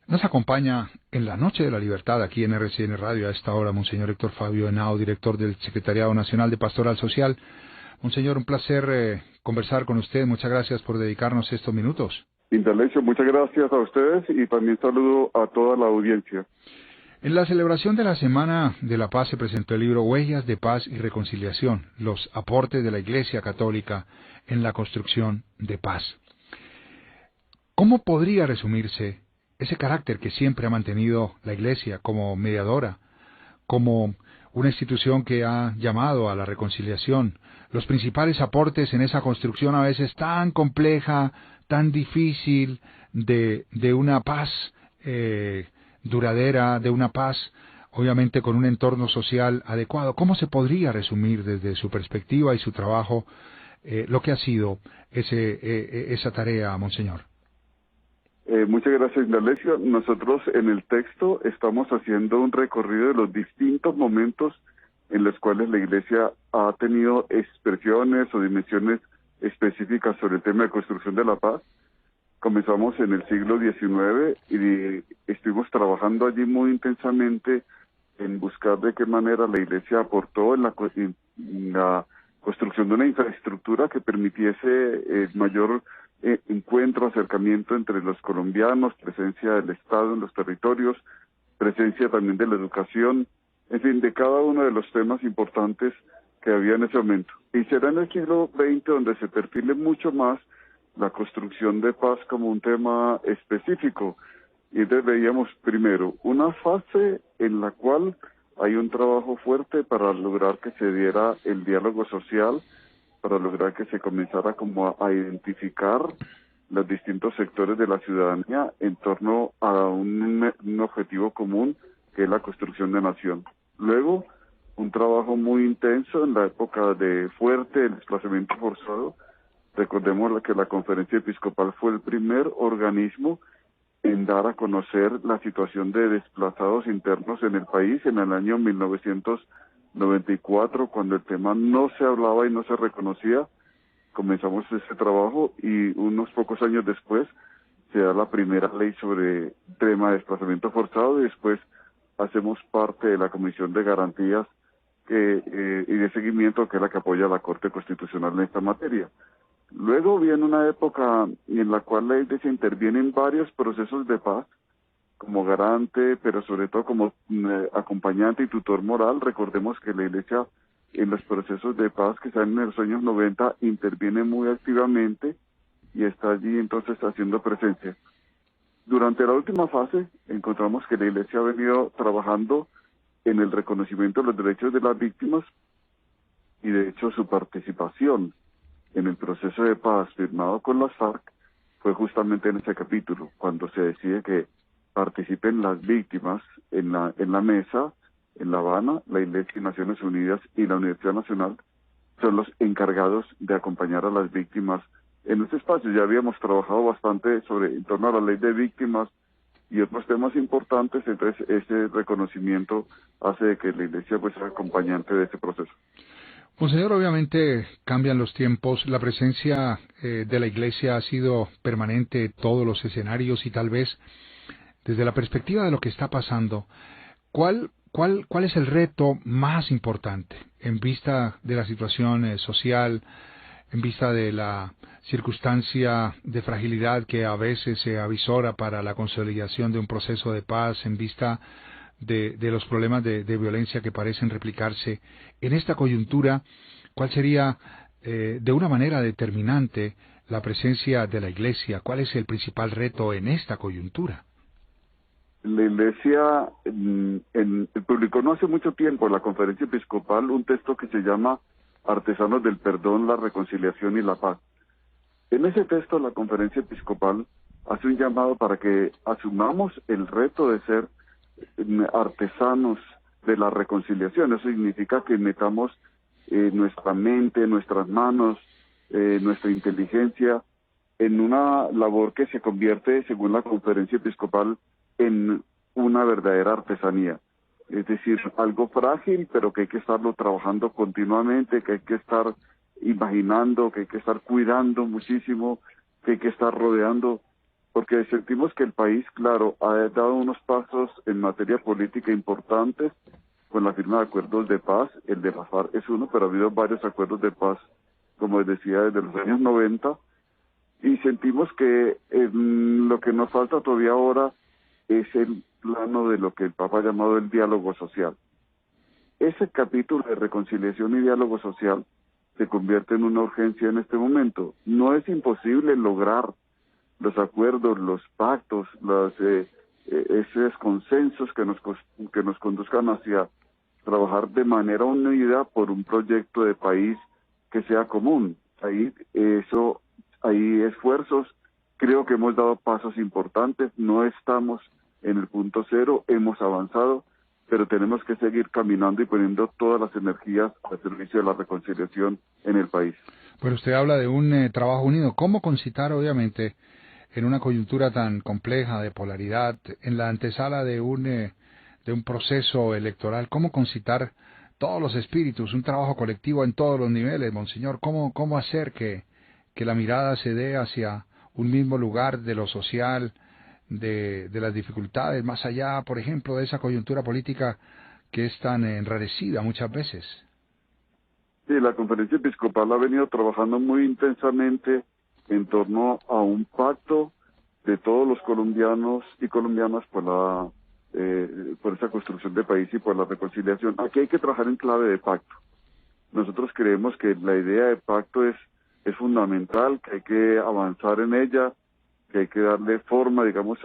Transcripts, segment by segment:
Nos acompaña en la Noche de la Libertad aquí en RCN Radio a esta hora Monseñor Héctor Fabio Henao, director del Secretariado Nacional de Pastoral Social. Monseñor, un placer conversar con usted. Muchas gracias por dedicarnos estos minutos. Indalecio, muchas gracias a ustedes y también saludo a toda la audiencia. En la celebración de la Semana de la Paz se presentó el libro Huellas de Paz y Reconciliación, los aportes de la Iglesia Católica en la construcción de paz. ¿Cómo podría resumirse ese carácter que siempre ha mantenido la Iglesia como mediadora, como una institución que ha llamado a la reconciliación, los principales aportes en esa construcción a veces tan compleja, tan difícil, de una paz duradera, de una paz obviamente con un entorno social adecuado? ¿Cómo se podría resumir desde su perspectiva y su trabajo lo que ha sido esa tarea, Monseñor? Muchas gracias, Indalecio. Nosotros en el texto estamos haciendo un recorrido de los distintos momentos en los cuales la Iglesia ha tenido expresiones o dimensiones específicas sobre el tema de construcción de la paz. Comenzamos en el siglo XIX y estuvimos trabajando allí muy intensamente en buscar de qué manera la Iglesia aportó en la construcción de una infraestructura que permitiese mayor encuentro, acercamiento entre los colombianos, presencia del Estado en los territorios, presencia también de la educación, en fin, de cada uno de los temas importantes que había en ese momento. Y será en el siglo XX donde se perfile mucho más la construcción de paz como un tema específico. Y entonces veíamos primero una fase en la cual hay un trabajo fuerte para lograr que se diera el diálogo social, para lograr que se comenzara como a identificar los distintos sectores de la ciudadanía en torno a un objetivo común, que es la construcción de nación. Luego, un trabajo muy intenso en la época de fuerte desplazamiento forzado. Recordemos que la Conferencia Episcopal fue el primer organismo en dar a conocer la situación de desplazados internos en el país en el año 1994, cuando el tema no se hablaba y no se reconocía. Comenzamos ese trabajo y unos pocos años después se da la primera ley sobre tema de desplazamiento forzado y después hacemos parte de la Comisión de Garantías y de seguimiento, que es la que apoya a la Corte Constitucional en esta materia. Luego viene una época en la cual la Iglesia interviene en varios procesos de paz, como garante, pero sobre todo como acompañante y tutor moral. Recordemos que la Iglesia en los procesos de paz que están en los años 90 interviene muy activamente y está allí entonces haciendo presencia. Durante la última fase encontramos que la Iglesia ha venido trabajando en el reconocimiento de los derechos de las víctimas y de hecho su participación en el proceso de paz firmado con las FARC fue justamente en ese capítulo, cuando se decide que participen las víctimas en la mesa, en La Habana. La Iglesia y Naciones Unidas y la Universidad Nacional son los encargados de acompañar a las víctimas en este espacio. Ya habíamos trabajado bastante en torno a la ley de víctimas y otros temas importantes, entonces ese reconocimiento hace de que la Iglesia pues sea acompañante de ese proceso. Monseñor, obviamente cambian los tiempos, la presencia de la Iglesia ha sido permanente en todos los escenarios y tal vez desde la perspectiva de lo que está pasando, ¿cuál es el reto más importante en vista de la situación social, en vista de la circunstancia de fragilidad que a veces se avisora para la consolidación de un proceso de paz, en vista de los problemas de violencia que parecen replicarse en esta coyuntura? ¿Cuál sería de una manera determinante la presencia de la Iglesia? ¿Cuál es el principal reto en esta coyuntura? La Iglesia publicó no hace mucho tiempo en la Conferencia Episcopal un texto que se llama Artesanos del Perdón, la Reconciliación y la Paz. En ese texto la Conferencia Episcopal hace un llamado para que asumamos el reto de ser artesanos de la reconciliación. Eso significa que metamos nuestra mente, nuestras manos, nuestra inteligencia en una labor que se convierte, según la Conferencia Episcopal, en una verdadera artesanía. Es decir, algo frágil, pero que hay que estarlo trabajando continuamente, que hay que estar imaginando, que hay que estar cuidando muchísimo, que hay que estar rodeando. porque sentimos que el país, claro, ha dado unos pasos en materia política importantes con la firma de acuerdos de paz. El de la FARC es uno, pero ha habido varios acuerdos de paz, como les decía, desde los años 90, y sentimos que lo que nos falta todavía ahora es el plano de lo que el Papa ha llamado el diálogo social. Ese capítulo de reconciliación y diálogo social se convierte en una urgencia en este momento. No es imposible lograr los acuerdos, los pactos, esos consensos que nos conduzcan hacia trabajar de manera unida por un proyecto de país que sea común. Hay esfuerzos, creo que hemos dado pasos importantes, no estamos en el punto cero, hemos avanzado, pero tenemos que seguir caminando y poniendo todas las energías al servicio de la reconciliación en el país. Pero usted habla de un trabajo unido. ¿Cómo concitar, obviamente, en una coyuntura tan compleja de polaridad, en la antesala de un proceso electoral, cómo concitar todos los espíritus, un trabajo colectivo en todos los niveles, monseñor? ¿Cómo hacer que la mirada se dé hacia un mismo lugar de lo social, de las dificultades, más allá, por ejemplo, de esa coyuntura política que es tan enrarecida muchas veces? Sí, la conferencia episcopal ha venido trabajando muy intensamente en torno a un pacto de todos los colombianos y colombianas por esa construcción de país y por la reconciliación. Aquí hay que trabajar en clave de pacto. Nosotros creemos que la idea de pacto es fundamental, que hay que avanzar en ella, que hay que darle forma, digamos,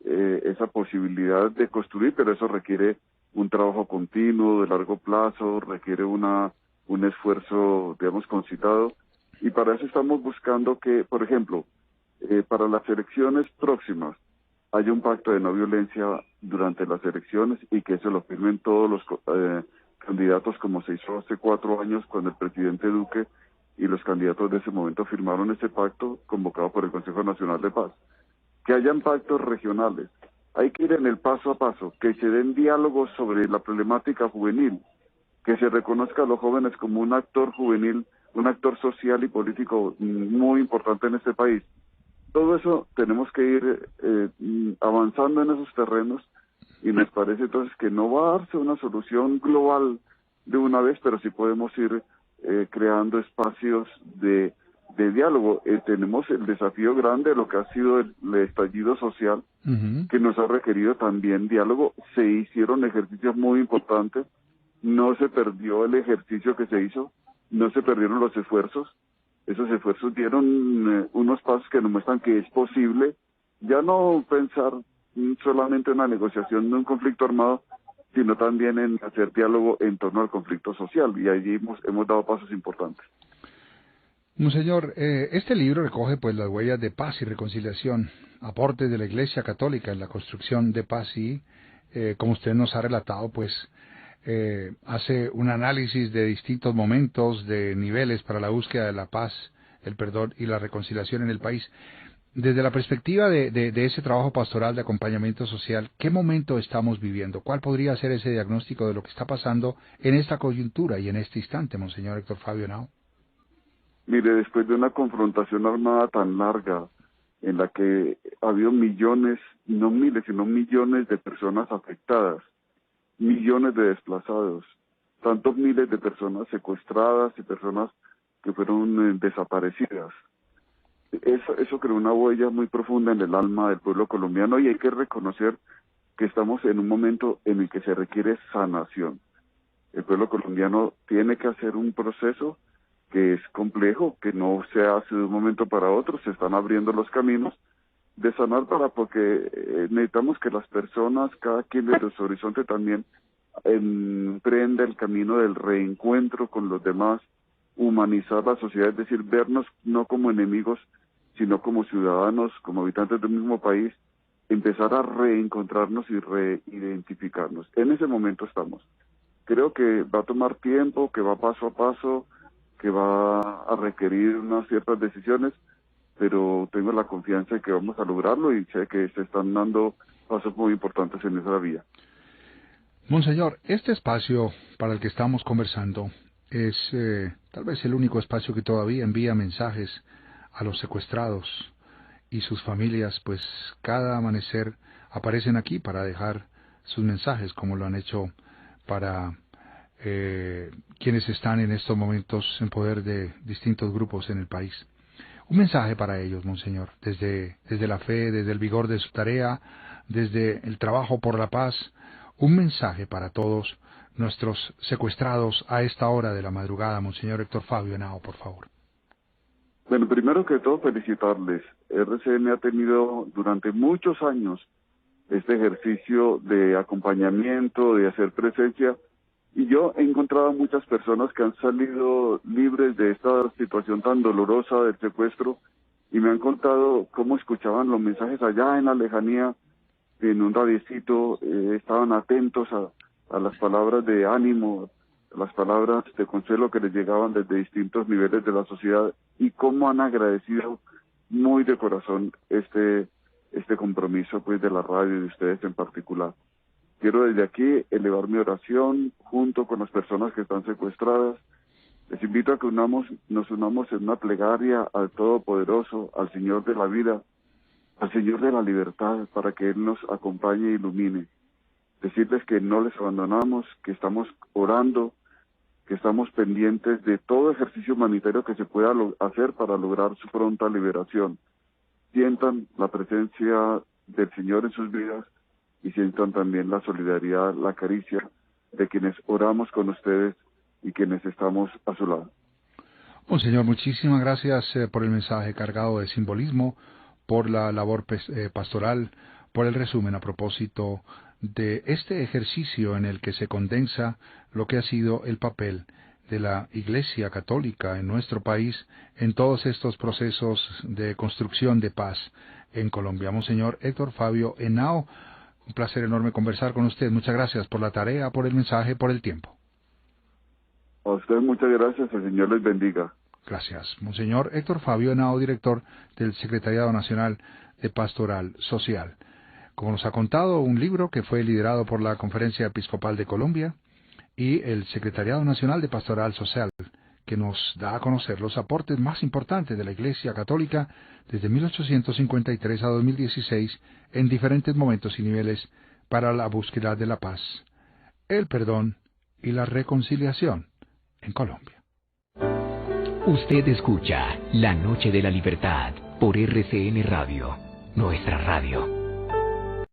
esa posibilidad de construir, pero eso requiere un trabajo continuo, de largo plazo, requiere un esfuerzo, digamos, concitado, y para eso estamos buscando que, por ejemplo, para las elecciones próximas haya un pacto de no violencia durante las elecciones y que eso lo firmen todos los candidatos, como se hizo hace 4 años cuando el presidente Duque y los candidatos de ese momento firmaron ese pacto convocado por el Consejo Nacional de Paz. Que hayan pactos regionales. Hay que ir en el paso a paso, que se den diálogos sobre la problemática juvenil, que se reconozca a los jóvenes como un actor juvenil, un actor social y político muy importante en este país. Todo eso tenemos que ir avanzando en esos terrenos y nos parece entonces que no va a darse una solución global de una vez, pero sí podemos ir creando espacios de diálogo. Tenemos el desafío grande de lo que ha sido el estallido social, que nos ha requerido también diálogo. Se hicieron ejercicios muy importantes, no se perdió el ejercicio que se hizo, no se perdieron los esfuerzos. Esos esfuerzos dieron unos pasos que nos muestran que es posible ya no pensar solamente en la negociación de un conflicto armado, sino también en hacer diálogo en torno al conflicto social, y allí hemos dado pasos importantes. Monseñor, este libro recoge pues las huellas de paz y reconciliación, aportes de la Iglesia Católica en la construcción de paz y, como usted nos ha relatado, pues hace un análisis de distintos momentos, de niveles para la búsqueda de la paz, el perdón y la reconciliación en el país. Desde la perspectiva de ese trabajo pastoral de acompañamiento social, ¿qué momento estamos viviendo? ¿Cuál podría ser ese diagnóstico de lo que está pasando en esta coyuntura y en este instante, Monseñor Héctor Fabio Henao? Mire, después de una confrontación armada tan larga, en la que ha habido millones, no miles, sino millones de personas afectadas, millones de desplazados, tantos miles de personas secuestradas y personas que fueron desaparecidas. Eso creó una huella muy profunda en el alma del pueblo colombiano, y hay que reconocer que estamos en un momento en el que se requiere sanación. El pueblo colombiano tiene que hacer un proceso que es complejo, que no se hace de un momento para otro, se están abriendo los caminos de sanar, porque necesitamos que las personas, cada quien desde su horizonte también, emprenda el camino del reencuentro con los demás, humanizar la sociedad, es decir, vernos no como enemigos, sino como ciudadanos, como habitantes del mismo país, empezar a reencontrarnos y reidentificarnos. En ese momento estamos. Creo que va a tomar tiempo, que va paso a paso, que va a requerir unas ciertas decisiones, pero tengo la confianza de que vamos a lograrlo y sé que se están dando pasos muy importantes en esa vía. Monseñor, este espacio para el que estamos conversando es tal vez el único espacio que todavía envía mensajes a los secuestrados y sus familias, pues cada amanecer aparecen aquí para dejar sus mensajes, como lo han hecho para quienes están en estos momentos en poder de distintos grupos en el país. Un mensaje para ellos, Monseñor, desde la fe, desde el vigor de su tarea, desde el trabajo por la paz, un mensaje para todos nuestros secuestrados a esta hora de la madrugada, Monseñor Héctor Fabio Henao, por favor. Bueno, primero que todo felicitarles. RCN ha tenido durante muchos años este ejercicio de acompañamiento, de hacer presencia, y yo he encontrado muchas personas que han salido libres de esta situación tan dolorosa del secuestro y me han contado cómo escuchaban los mensajes allá en la lejanía, en un radiecito, estaban atentos a las palabras de ánimo, a las palabras de consuelo que les llegaban desde distintos niveles de la sociedad y cómo han agradecido muy de corazón este compromiso pues de la radio y de ustedes en particular. Quiero desde aquí elevar mi oración junto con las personas que están secuestradas. Les invito a que nos unamos en una plegaria al Todopoderoso, al Señor de la vida, al Señor de la libertad, para que Él nos acompañe e ilumine. Decirles que no les abandonamos, que estamos orando, que estamos pendientes de todo ejercicio humanitario que se pueda hacer para lograr su pronta liberación. Sientan la presencia del Señor en sus vidas y sientan también la solidaridad, la caricia de quienes oramos con ustedes y quienes estamos a su lado. Monseñor, muchísimas gracias por el mensaje cargado de simbolismo, por la labor pastoral, por el resumen a propósito de este ejercicio en el que se condensa lo que ha sido el papel de la Iglesia Católica en nuestro país en todos estos procesos de construcción de paz en Colombia. Monseñor Héctor Fabio Henao, un placer enorme conversar con usted. Muchas gracias por la tarea, por el mensaje, por el tiempo. A usted muchas gracias, el Señor les bendiga. Gracias. Monseñor Héctor Fabio Henao, director del Secretariado Nacional de Pastoral Social. Como nos ha contado, un libro que fue liderado por la Conferencia Episcopal de Colombia y el Secretariado Nacional de Pastoral Social, que nos da a conocer los aportes más importantes de la Iglesia Católica desde 1853 a 2016 en diferentes momentos y niveles para la búsqueda de la paz, el perdón y la reconciliación en Colombia. Usted escucha La Noche de la Libertad por RCN Radio, nuestra radio.